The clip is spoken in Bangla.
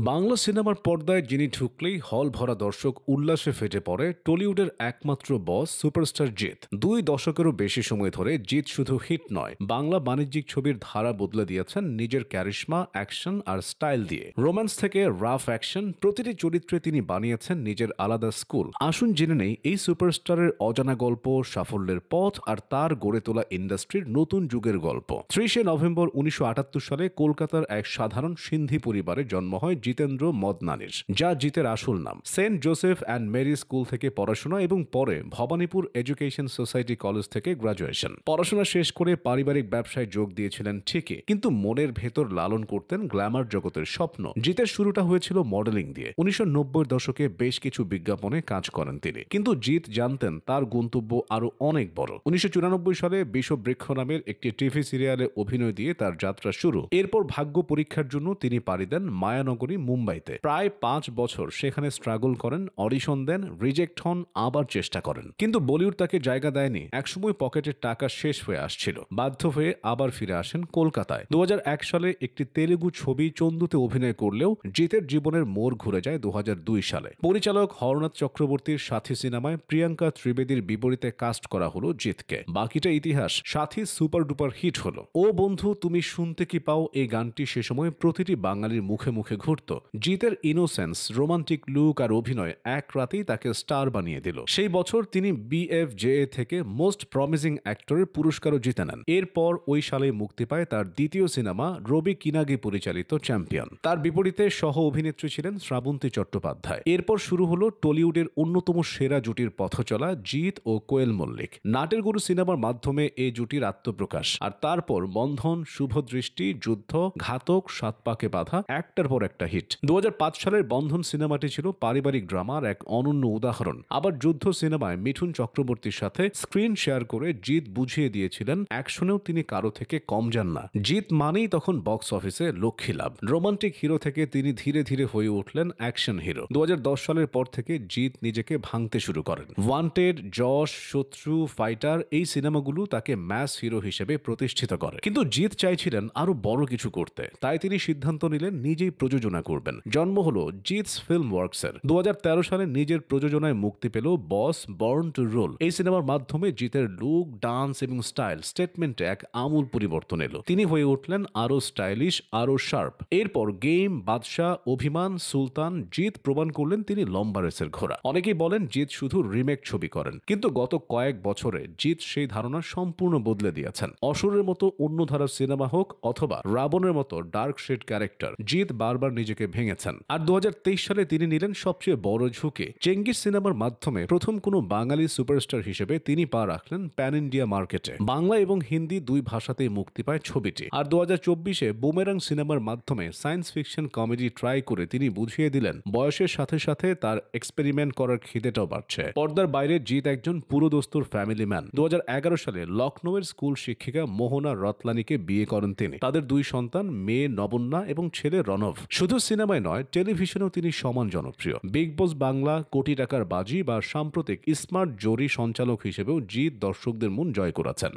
বাংলা সিনেমার পর্দায় যিনি ঢুকলেই হল ভরা দর্শক উল্লাসে ফেটে পড়ে টলিউডের একমাত্র বস সুপারস্টার জিৎ। 2 দশকেরও বেশি সময় ধরে জিৎ শুধু হিট নয়, বাংলা বাণিজ্যিক ছবির ধারা বদলে দিয়েছেন নিজের ক্যারিশমা, অ্যাকশন আর স্টাইল দিয়ে। রোম্যান্স থেকে রাফ অ্যাকশন, প্রতিটি চরিত্রে তিনি বানিয়েছেন নিজের আলাদা স্কুল। আসুন জেনে নেই এই সুপারস্টারের অজানা গল্প, সাফল্যের পথ আর তার গড়ে তোলা ইন্ডাস্ট্রির নতুন যুগের গল্প। 30শে নভেম্বর 1978 সালে কলকাতার এক সাধারণ সিন্ধি পরিবারে জন্ম হয় জিতেন্দ্র মদনানির, যা জিতের আসল নাম। Saint Joseph and Mary school থেকে পড়াশোনা এবং পরে ভবানীপুর এডুকেশন সোসাইটি কলেজ থেকে গ্রাজুয়েশন। পড়াশোনা শেষ করে পারিবারিক ব্যবসায় যোগ দিয়েছিলেন ঠিকই, কিন্তু মনের ভেতর লালন করতেন গ্ল্যামার জগতের স্বপ্ন। জিতের শুরুটা হয়েছিল মডেলিং দিয়ে। 1990 দশকে বেশ কিছু বিজ্ঞাপনে কাজ করেন তিনি, কিন্তু জিত জানতেন তার গন্তব্য আরো অনেক বড়। 1994 সালে বিষবৃক্ষ নামের একটি টিভি সিরিয়ালে অভিনয় দিয়ে তার যাত্রা শুরু। এরপর ভাগ্য পরীক্ষার জন্য তিনি পাড়ি দেন মায়ানগরী, মুম্বাইতে। প্রায় 5 বছর সেখানে স্ট্রাগল করেন, অডিশন দেন, রিজেক্ট হন, আবার চেষ্টা করেন। কিন্তু বলিউড তাকে জায়গা দেয়নি। একসময় পকেটের টাকা শেষ হয়ে আসছিল, বাধ্য হয়ে আবার ফিরে আসেন কলকাতায়। 2001 সালে একটি তেলেগু ছবি চন্দুতে অভিনয় করলেও জিতের জীবনের মোড় ঘুরে যায় 2002 সালে। পরিচালক হরনাথ চক্রবর্তীর সাথী সিনেমায় প্রিয়াঙ্কা ত্রিবেদীর বিপরীতে কাস্ট করা হলো জিতকে। বাকিটা ইতিহাস। সাথী সুপার ডুপার হিট হলো। ও বন্ধু তুমি শুনতে কি পাও, এই গানটি সে সময় প্রতিটি বাঙালির মুখে মুখে ঘুরত। জিতের ইনোসেন্স, রোমান্টিক লুক আর অভিনয় এক রাতেই তাকে স্টার বানিয়ে দিল। সেই বছর তিনি BFJA থেকে মোস্ট প্রমিসিং অ্যাক্টরের পুরস্কারও জিতে নেন। এরপর ওই সালে মুক্তি পায় তার দ্বিতীয় সিনেমা রবি কিনাগি পরিচালিত চ্যাম্পিয়ন। তার বিপরীতে সহ অভিনেত্রী ছিলেন শ্রাবন্তী চট্টোপাধ্যায়। এরপর শুরু হলো টলিউডের অন্যতম সেরা জুটির পথচলা, জিৎ ও কোয়েল মল্লিক। নাটের গুরু সিনেমার মাধ্যমে এই জুটির আত্মপ্রকাশ, আর তারপর বন্ধন, শুভদৃষ্টি, যুদ্ধ, ঘাতক, সাত পাকে বাঁধা, একটার পর একটা হিট। 2005 সালের বন্ধন সিনেমাটি ছিল পারিবারিক ড্রামার এক অনন্য উদাহরণ। আবার যুদ্ধ সিনেমায় মিঠুন চক্রবর্তীর সাথে স্ক্রিন শেয়ার করে জিৎ বুঝিয়ে দিয়েছিলেন অ্যাকশনেও তিনি কারো থেকে কম যান না। জিৎ মানেই তখন বক্স অফিসে লক্ষ্মী লাভ। রোমান্টিক হিরো থেকে তিনি ধীরে ধীরে হয়ে উঠলেন অ্যাকশন হিরো। 2010 সালের পর থেকে জিৎ নিজেকে ভাঙতে শুরু করেন। ওয়ান্টেড, যশ, শত্রু, ফাইটার এই সিনেমাগুলো তাকে ম্যাস হিরো হিসেবে প্রতিষ্ঠিত করে। কিন্তু জিৎ চাইছিলেন আরো বড় কিছু করতে, তাই তিনি সিদ্ধান্ত নিলেন নিজেই প্রযোজনা করবেন। জন্ম হলো জিৎস ফিল্ম ওয়ার্কসের। 2013 সালে নিজের প্রযোজনায় মুক্তি পেল বস বর্ন টু রুল। এই সিনেমার মাধ্যমে জিতের লুক, ডান্স এবং স্টাইল স্টেটমেন্টে এক আমূল পরিবর্তন এলো। তিনি হয়ে উঠলেন আরো স্টাইলিশ, আরো শার্প। এরপর গেম, বাদশা, অভিমান, সুলতান, জিৎ প্রমাণ করলেন তিনি লম্বা রেসের ঘোড়া। অনেকেই বলেন জিৎ শুধু রিমেক ছবি করেন, কিন্তু গত কয়েক বছরে জিৎ সেই ধারণা সম্পূর্ণ বদলে দিয়েছেন। অসুরের মতো অন্য ধারার সিনেমা হোক অথবা রাবণের মতো ডার্ক শেড ক্যারেক্টার, জিৎ বারবার নিজেকে ভেঙেছেন। আর 2023 সালে তিনি নিলেন সবচেয়ে বড় ঝুঁকি। চেঙ্গিস সিনেমার মাধ্যমে প্রথম কোনো বাঙালি সুপারস্টার হিসেবে তিনি পা রাখলেন প্যান ইন্ডিয়া মার্কেটে। বাংলা এবং হিন্দি দুই ভাষাতেই মুক্তি পায় ছবিটি। আর 2024-এ বুমেরাং সিনেমার মাধ্যমে সায়েন্স ফিকশন কমেডি ট্রাই করে তিনি বুঝিয়ে দিলেন বয়সের সাথে সাথে তার এক্সপেরিমেন্ট করার খিদেটাও বাড়ছে। পর্দার বাইরে জিৎ একজন পুরোদস্তুর ফ্যামিলি ম্যান। 2011 সালে লখনৌয়ের স্কুল শিক্ষিকা মোহনা রতলানিকে বিয়ে করেন তিনি। তাদের 2 সন্তান, মেয়ে নবন্যা এবং ছেলে রণব। শুধু সিনেমায় নয়, টেলিভিশনেও তিনি সমান জনপ্রিয়। বিগ বস বাংলা, কোটি টাকার বাজি বা সাম্প্রতিক স্মার্ট জরি সঞ্চালক হিসেবেও জিৎ দর্শকদের মন জয় করেছেন।